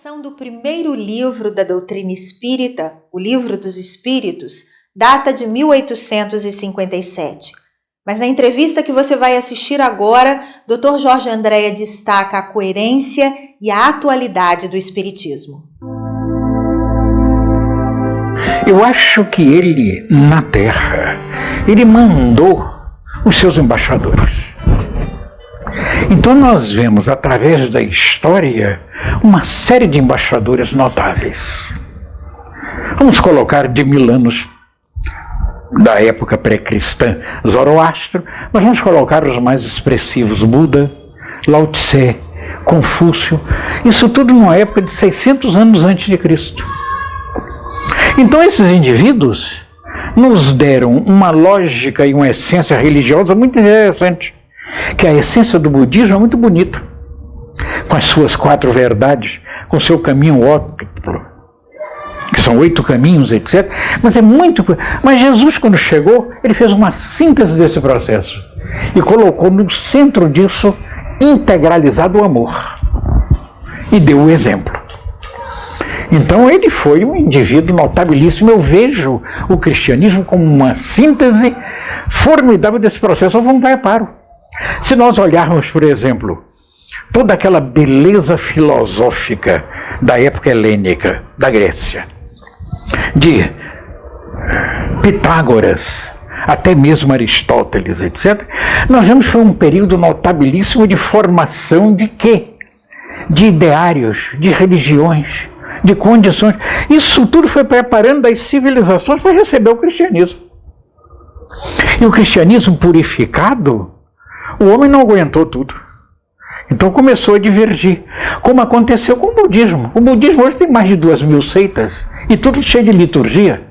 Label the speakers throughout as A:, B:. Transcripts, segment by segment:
A: publicação do primeiro livro da doutrina espírita, o Livro dos Espíritos, data de 1857. Mas na entrevista que você vai assistir agora, Dr. Jorge Andréa destaca a coerência e a atualidade do Espiritismo.
B: Eu acho que ele, na Terra, ele mandou os seus embaixadores. Então nós vemos, através da história, uma série de embaixadores notáveis. Vamos colocar de 1000 anos da época pré-cristã, Zoroastro, mas vamos colocar os mais expressivos, Buda, Lao Tse, Confúcio, isso tudo numa época de 600 anos antes de Cristo. Então esses indivíduos nos deram uma lógica e uma essência religiosa muito interessante, que a essência do budismo é muito bonita, com as suas 4 verdades, com o seu caminho óptimo, que são 8 caminhos, etc. Mas Jesus, quando chegou, ele fez uma síntese desse processo e colocou no centro disso, integralizado, o amor. E deu o exemplo. Então ele foi um indivíduo notabilíssimo. Eu vejo o cristianismo como uma síntese formidável desse processo. Vamos para reparo. Se nós olharmos, por exemplo, toda aquela beleza filosófica da época helênica, da Grécia, de Pitágoras, até mesmo Aristóteles, etc., nós vemos que foi um período notabilíssimo de formação de quê? De ideários, de religiões, de condições. Isso tudo foi preparando as civilizações para receber o cristianismo. E o cristianismo purificado, o homem não aguentou tudo. Então começou a divergir, como aconteceu com o budismo. O budismo hoje tem mais de 2000 seitas e tudo cheio de liturgia.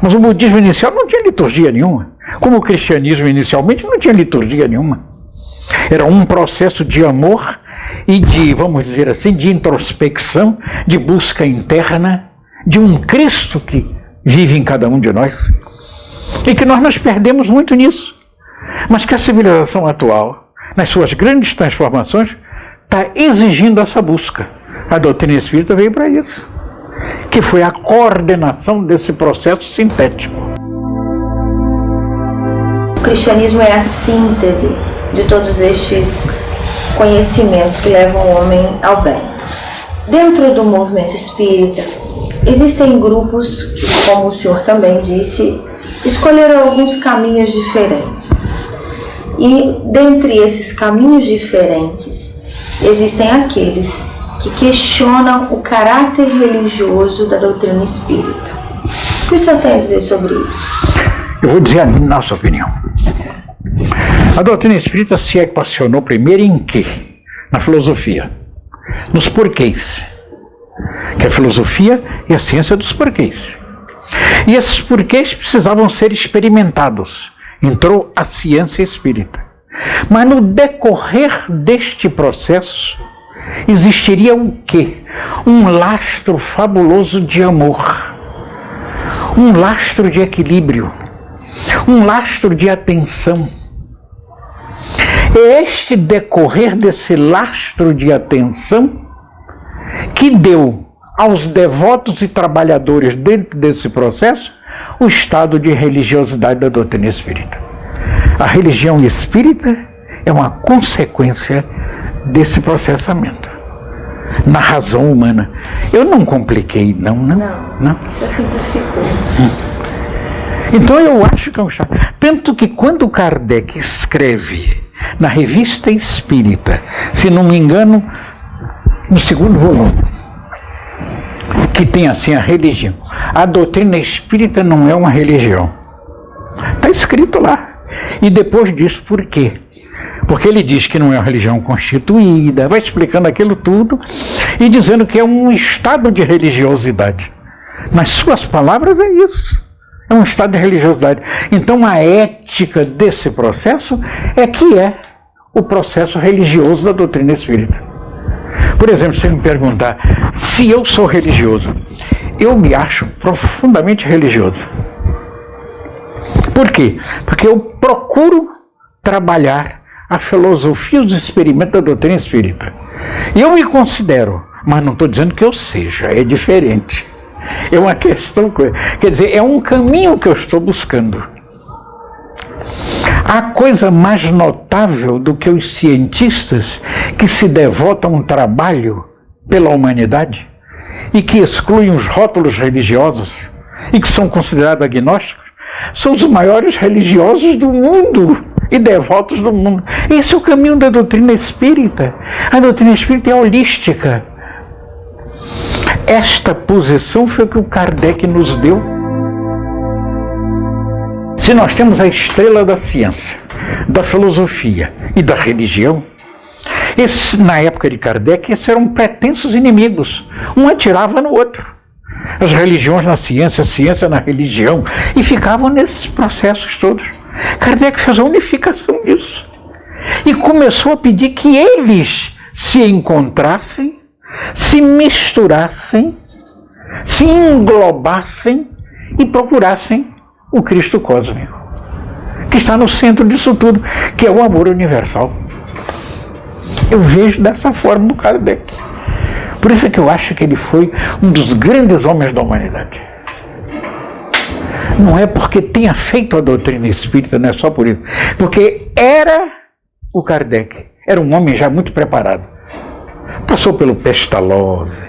B: Mas o budismo inicial não tinha liturgia nenhuma. Como o cristianismo inicialmente não tinha liturgia nenhuma. Era um processo de amor e de, vamos dizer assim, de introspecção, de busca interna, de um Cristo que vive em cada um de nós. E que nós nos perdemos muito nisso. Mas que a civilização atual, nas suas grandes transformações, está exigindo essa busca. A doutrina espírita veio para isso, que foi a coordenação desse processo sintético.
A: O cristianismo é a síntese de todos estes conhecimentos que levam o homem ao bem. Dentro do movimento espírita, existem grupos que, como o senhor também disse, escolheram alguns caminhos diferentes. E dentre esses caminhos diferentes, existem aqueles que questionam o caráter religioso da doutrina espírita. O que o senhor tem a dizer sobre isso?
B: Eu vou dizer a nossa opinião. A doutrina espírita se equacionou primeiro em quê? Na filosofia. Nos porquês. Que a filosofia é a ciência dos porquês. E esses porquês precisavam ser experimentados. Entrou a ciência espírita. Mas no decorrer deste processo, existiria o quê? Um lastro fabuloso de amor. Um lastro de equilíbrio. Um lastro de atenção. É este decorrer desse lastro de atenção que deu aos devotos e trabalhadores dentro desse processo o estado de religiosidade da doutrina espírita. A religião espírita é uma consequência desse processamento na razão humana. Eu não compliquei, não.
A: Só simplificou.
B: Então eu acho que é um chá. Tanto que quando Kardec escreve na Revista Espírita, se não me engano, no 2º volume, que tem assim a religião. A doutrina espírita não é uma religião. Está escrito lá. E depois diz por quê? Porque ele diz que não é uma religião constituída, vai explicando aquilo tudo e dizendo que é um estado de religiosidade. Nas suas palavras é isso. É um estado de religiosidade. Então a ética desse processo é que é o processo religioso da doutrina espírita. Por exemplo, se você me perguntar se eu sou religioso, eu me acho profundamente religioso. Por quê? Porque eu procuro trabalhar a filosofia dos experimentos da doutrina espírita. Eu me considero mas não estou dizendo que eu seja, é diferente. É uma questão, quer dizer, é um caminho que eu estou buscando. Há coisa mais notável do que os cientistas que se devotam a um trabalho pela humanidade e que excluem os rótulos religiosos e que são considerados agnósticos? São os maiores religiosos do mundo e devotos do mundo. Esse é o caminho da doutrina espírita. A doutrina espírita é holística. Esta posição foi o que o Kardec nos deu. Se nós temos a estrela da ciência, da filosofia e da religião, na época de Kardec, esses eram pretensos inimigos. Um atirava no outro. As religiões na ciência, a ciência na religião, e ficavam nesses processos todos. Kardec fez a unificação disso. E começou a pedir que eles se encontrassem, se misturassem, se englobassem e procurassem o Cristo cósmico, que está no centro disso tudo, que é o amor universal. Eu vejo dessa forma o Kardec. Por isso é que eu acho que ele foi um dos grandes homens da humanidade. Não é porque tenha feito a doutrina espírita, não é só por isso. Porque era o Kardec, era um homem já muito preparado. Passou pelo Pestalozzi,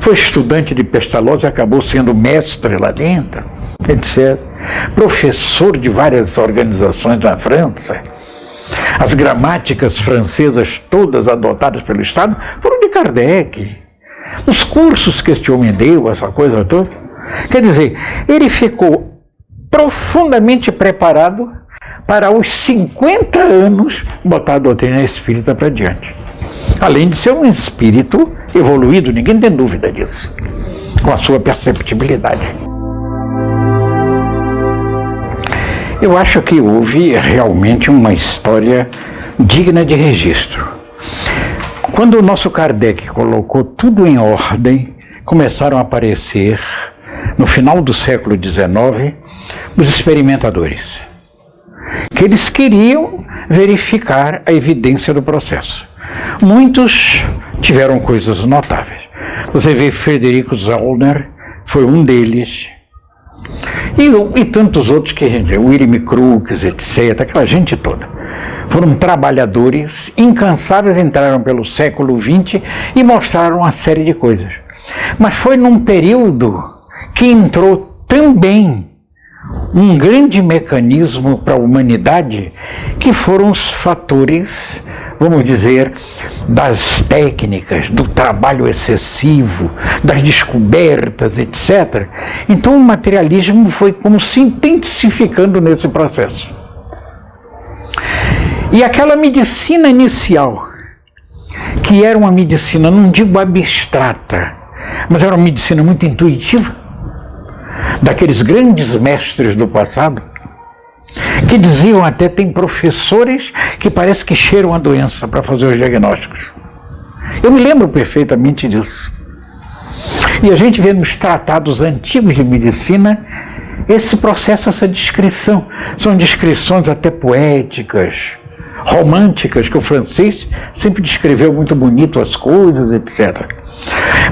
B: foi estudante de Pestalozzi e acabou sendo mestre lá dentro, etc. Professor de várias organizações na França. As gramáticas francesas todas adotadas pelo Estado foram de Kardec. Os cursos que este homem deu, essa coisa toda. Quer dizer, ele ficou profundamente preparado para os 50 anos botar a doutrina espírita para diante. Além de ser um espírito evoluído, ninguém tem dúvida disso, com a sua perceptibilidade. Eu acho que houve realmente uma história digna de registro. Quando o nosso Kardec colocou tudo em ordem, começaram a aparecer, no final do século XIX, os experimentadores, que eles queriam verificar a evidência do processo. Muitos tiveram coisas notáveis. Você vê Frederico Zollner, foi um deles, e tantos outros que, William Crookes, etc., aquela gente toda. Foram trabalhadores incansáveis, entraram pelo século XX e mostraram uma série de coisas. Mas foi num período que entrou também um grande mecanismo para a humanidade, que foram os fatores, vamos dizer, das técnicas, do trabalho excessivo, das descobertas, etc. Então o materialismo foi como se intensificando nesse processo. E aquela medicina inicial, que era uma medicina, não digo abstrata, mas era uma medicina muito intuitiva, daqueles grandes mestres do passado, que diziam até, tem professores que parece que cheiram a doença para fazer os diagnósticos. Eu me lembro perfeitamente disso. E a gente vê nos tratados antigos de medicina esse processo, essa descrição. São descrições até poéticas, românticas, que o francês sempre descreveu muito bonito as coisas, etc.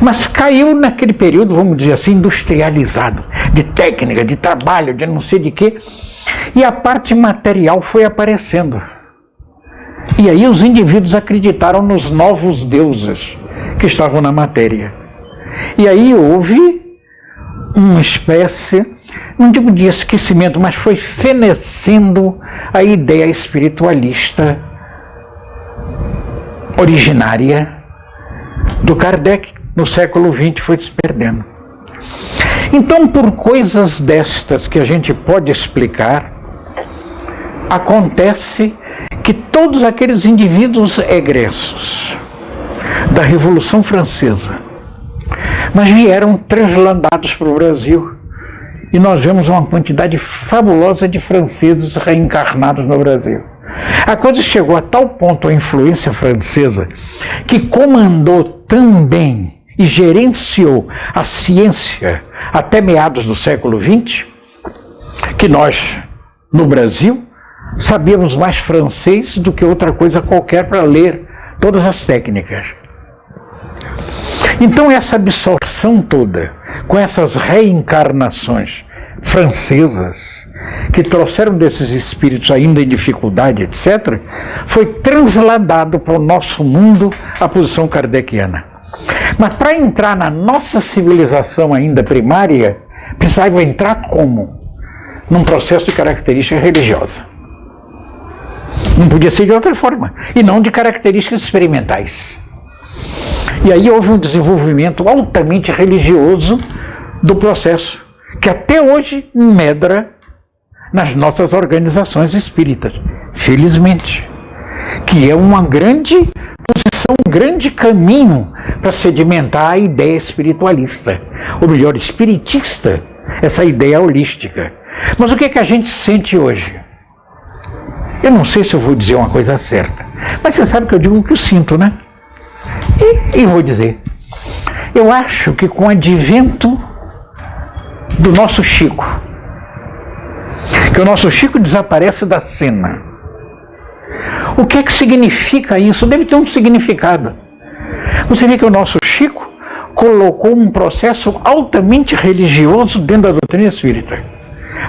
B: Mas caiu naquele período, vamos dizer assim, industrializado, de técnica, de trabalho, de não sei de quê, e a parte material foi aparecendo. E aí os indivíduos acreditaram nos novos deuses que estavam na matéria. E aí houve uma espécie, não digo de esquecimento, mas foi fenecendo a ideia espiritualista originária do Kardec. No século XX foi se perdendo. Então, por coisas destas que a gente pode explicar, acontece que todos aqueles indivíduos egressos da Revolução Francesa, mas vieram translandados para o Brasil, e nós vemos uma quantidade fabulosa de franceses reencarnados no Brasil. A coisa chegou a tal ponto, a influência francesa, que comandou também e gerenciou a ciência até meados do século XX, que nós, no Brasil, sabíamos mais francês do que outra coisa qualquer para ler todas as técnicas. Então essa absorção toda, com essas reencarnações francesas, que trouxeram desses espíritos ainda em dificuldade, etc., foi transladado para o nosso mundo a posição kardeciana. Mas para entrar na nossa civilização ainda primária, precisava entrar como? Num processo de característica religiosa. Não podia ser de outra forma, e não de características experimentais. E aí houve um desenvolvimento altamente religioso do processo, que até hoje medra nas nossas organizações espíritas, felizmente, que é uma grande posição, um grande caminho para sedimentar a ideia espiritualista, ou melhor, espiritista, essa ideia holística. Mas o que é que a gente sente hoje? Eu não sei se eu vou dizer uma coisa certa, mas você sabe que eu digo o que eu sinto, né? E vou dizer, eu acho que com o advento do nosso Chico, que o nosso Chico desaparece da cena. O que é que significa isso? Deve ter um significado. Você vê que o nosso Chico colocou um processo altamente religioso dentro da doutrina espírita.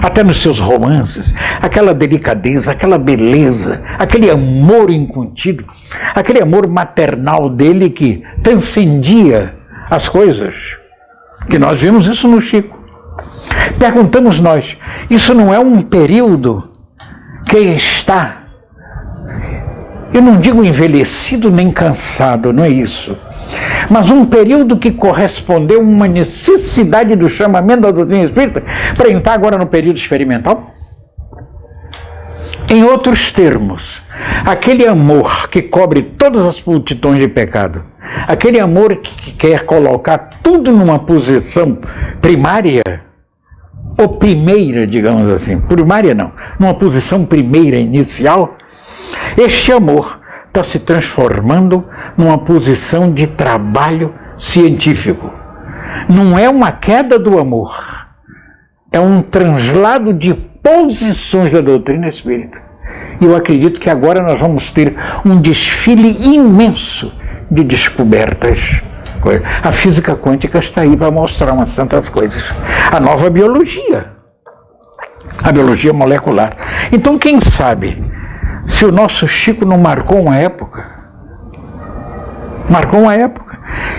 B: Até nos seus romances, aquela delicadeza, aquela beleza, aquele amor incontido, aquele amor maternal dele que transcendia as coisas. Que nós vimos isso no Chico. Perguntamos nós, isso não é um período que está, eu não digo envelhecido nem cansado, não é isso, mas um período que correspondeu a uma necessidade do chamamento da doutrina espírita para entrar agora no período experimental? Em outros termos, aquele amor que cobre todas as multidões de pecado, aquele amor que quer colocar tudo numa posição primária, ou primeira, digamos assim, primária não, numa posição primeira, inicial, este amor está se transformando numa posição de trabalho científico. Não é uma queda do amor, é um translado de posições da doutrina espírita. E eu acredito que agora nós vamos ter um desfile imenso de descobertas. A física quântica está aí para mostrar umas tantas coisas. A nova biologia, a biologia molecular. Então, quem sabe, se o nosso Chico não marcou uma época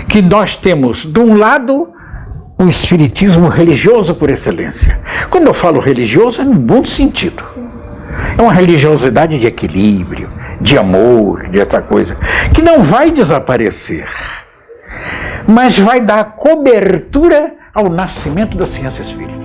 B: que nós temos, de um lado, o espiritismo religioso por excelência. Quando eu falo religioso, é no bom sentido. É uma religiosidade de equilíbrio, de amor, de essa coisa, que não vai desaparecer, mas vai dar cobertura ao nascimento da ciência espírita.